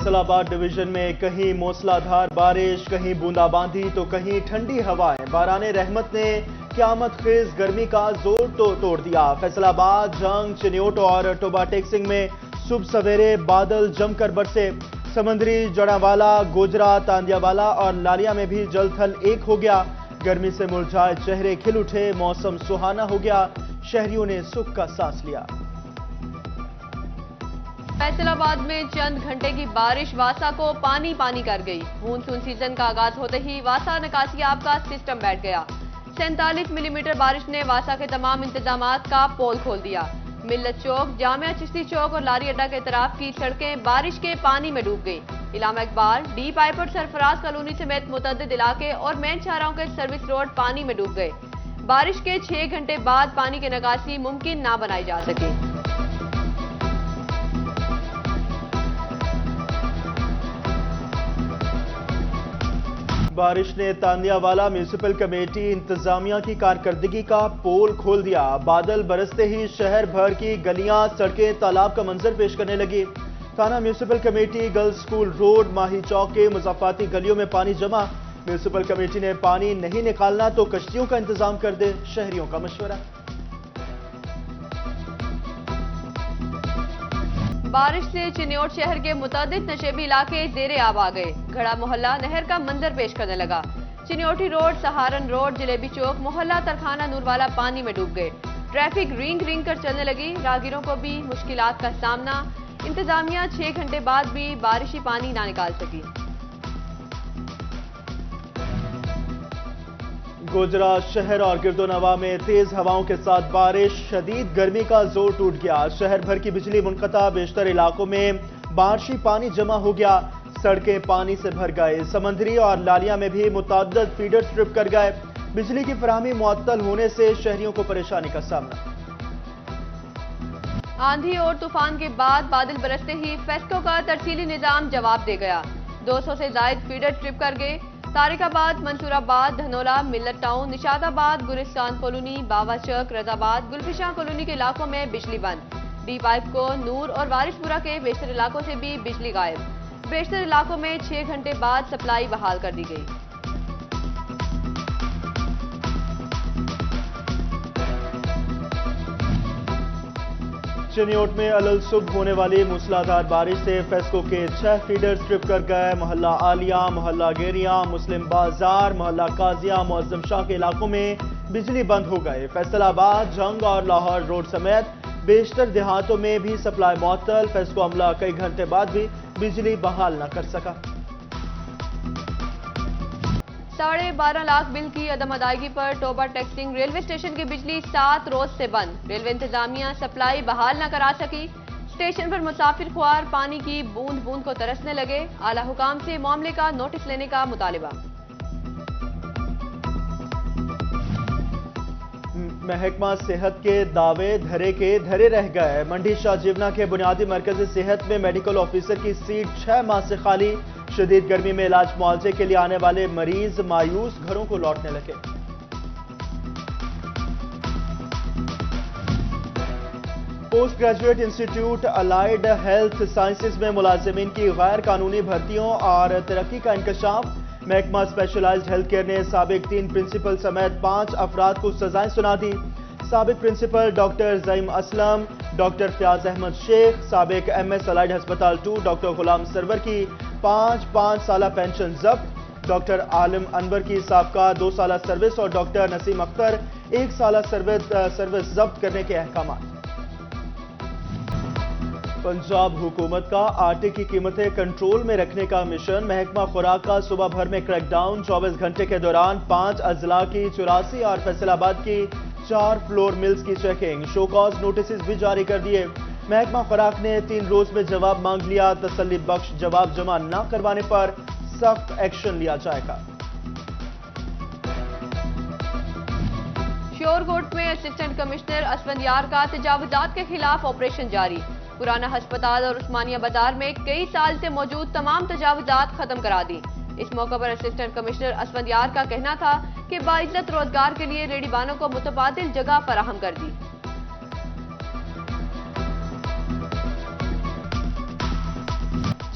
فیصل آباد ڈویژن میں کہیں موسلادھار بارش، کہیں بوندا باندی تو کہیں ٹھنڈی ہوائیں۔ باران رحمت نے قیامت خیز گرمی کا زور توڑ دیا۔ فیصل آباد، جنگ، چنیوٹ اور ٹوبا ٹیکسنگ میں صبح سویرے بادل جم کر برسے۔ سمندری جڑاوالا، گوجرا، تاندیا والا اور لالیہ میں بھی جل تھل ایک ہو گیا۔ گرمی سے مرجھائے چہرے کھل اٹھے، موسم سہانا ہو گیا، شہریوں نے سکھ کا سانس لیا۔ فیصل آباد میں چند گھنٹے کی بارش واسا کو پانی پانی کر گئی۔ مونسون سیزن کا آغاز ہوتے ہی واسا نکاسی آب کا سسٹم بیٹھ گیا۔ 47 ملی میٹر بارش نے واسا کے تمام انتظامات کا پول کھول دیا۔ ملت چوک، جامعہ چشتی چوک اور لاری اڈا کے اطراف کی سڑکیں بارش کے پانی میں ڈوب گئی۔ علامہ اقبال، ڈی پائپر، سرفراز کالونی سمیت متعدد علاقے اور مین شاہراہوں کے سروس روڈ پانی میں ڈوب گئے۔ بارش کے 6 گھنٹے بعد پانی کی نکاسی ممکن نہ بنائی جا سکی۔ بارش نے تاندیا والا میونسپل کمیٹی انتظامیہ کی کارکردگی کا پول کھول دیا۔ بادل برستے ہی شہر بھر کی گلیاں، سڑکیں تالاب کا منظر پیش کرنے لگی۔ تھانہ municipal committee, girls school road, ماہی چوک کے مضافاتی گلیوں میں پانی جمع۔ میونسپل کمیٹی نے پانی نہیں نکالنا تو کشتیوں کا انتظام کر دے، شہریوں کا مشورہ۔ بارش سے چنیوٹ شہر کے متعدد نشیبی علاقے زیر آب آ گئے۔ گھڑا محلہ نہر کا منظر پیش کرنے لگا۔ چنیوٹی روڈ، سہارن روڈ، جلیبی چوک، محلہ ترخانہ نوروالا پانی میں ڈوب گئے۔ ٹریفک رینگ رینگ کر چلنے لگی، راہگیروں کو بھی مشکلات کا سامنا۔ انتظامیہ 6 گھنٹے بعد بھی بارشی پانی نہ نکال سکی۔ گوجرا شہر اور گرد و نواح میں تیز ہواؤں کے ساتھ بارش، شدید گرمی کا زور ٹوٹ گیا۔ شہر بھر کی بجلی منقطع، بیشتر علاقوں میں بارشی پانی جمع ہو گیا، سڑکیں پانی سے بھر گئے۔ سمندری اور لالیہ میں بھی متعدد فیڈر ٹرپ کر گئے۔ بجلی کی فراہمی معطل ہونے سے شہریوں کو پریشانی کا سامنا۔ آندھی اور طوفان کے بعد بادل برستے ہی فیسکو کا ترسیلی نظام جواب دے گیا۔ 200 سے زائد فیڈر ٹرپ کر گئے۔ طارق آباد، منصور آباد، دھنولا، ملت ٹاؤن، نشاد آباد، گلستان کالونی، باوا چک، رضا آباد، گلفشاں کالونی کے علاقوں میں بجلی بند۔ ڈی پائپ کو، نور اور وارث پورہ کے بیشتر علاقوں سے بھی بجلی غائب۔ بیشتر علاقوں میں 6 گھنٹے بعد سپلائی بحال کر دی گئی۔ چنیوٹ میں علل صبح ہونے والی موسلادھار بارش سے فیسکو کے 6 فیڈر ٹرپ کر گئے۔ محلہ عالیہ، محلہ گیریاں، مسلم بازار، محلہ قاضیہ، معظم شاہ کے علاقوں میں بجلی بند ہو گئے۔ فیصل آباد، جنگ اور لاہور روڈ سمیت بیشتر دیہاتوں میں بھی سپلائی معطل۔ فیسکو عملہ کئی گھنٹے بعد بھی بجلی بحال نہ کر سکا۔ 12.5 لاکھ بل کی عدم ادائیگی پر ٹوبا ٹیکسنگ ریلوے اسٹیشن کی بجلی 7 روز سے بند۔ ریلوے انتظامیہ سپلائی بحال نہ کرا سکی۔ اسٹیشن پر مسافر خوار پانی کی بوند بوند کو ترسنے لگے۔ اعلیٰ حکام سے معاملے کا نوٹس لینے کا مطالبہ۔ محکمہ صحت کے دعوے دھرے رہ گئے۔ منڈی شاہ جیونا کے بنیادی مرکز صحت میں میڈیکل آفیسر کی سیٹ 6 ماہ سے خالی۔ شدید گرمی میں علاج معالجے کے لیے آنے والے مریض مایوس گھروں کو لوٹنے لگے۔ Post graduate institute allied health sciences میں ملازمین کی غیر قانونی بھرتیوں اور ترقی کا انکشاف۔ محکمہ اسپیشلائزڈ ہیلتھ کیئر نے سابق 3 پرنسپل سمیت 5 افراد کو سزائیں سنا دی۔ سابق principal doctor Zaeem Aslam, doctor Fayaz Ahmed Sheikh, سابق MS الائیڈ ہسپتال 2 ڈاکٹر غلام سرور کی 5 سالہ پینشن ضبط، ڈاکٹر عالم انور کی سابقہ 2 سالہ سروس اور ڈاکٹر نسیم اختر 1 سالہ سروس ضبط کرنے کے احکامات۔ پنجاب حکومت کا آٹے کی قیمتیں کنٹرول میں رکھنے کا مشن۔ محکمہ خوراک کا صوبہ بھر میں کریک ڈاؤن۔ 24 گھنٹے کے دوران 5 اضلاع کی 84 اور فیصل آباد کی 4 فلور ملز کی چیکنگ۔ شو کاز نوٹسز بھی جاری کر دیے۔ محکمہ خوراک نے 3 روز میں جواب مانگ لیا۔ تسلی بخش جواب جمع نہ کروانے پر سخت ایکشن لیا جائے گا۔ شورکوٹ میں اسسٹنٹ کمشنر اسفندیار کا تجاوزات کے خلاف آپریشن جاری۔ پرانا ہسپتال اور عثمانیہ بازار میں کئی سال سے موجود تمام تجاوزات ختم کرا دی۔ اس موقع پر اسسٹنٹ کمشنر اسفندیار کا کہنا تھا کہ باعزت روزگار کے لیے ریڑھی بانوں کو متبادل جگہ فراہم کر دی۔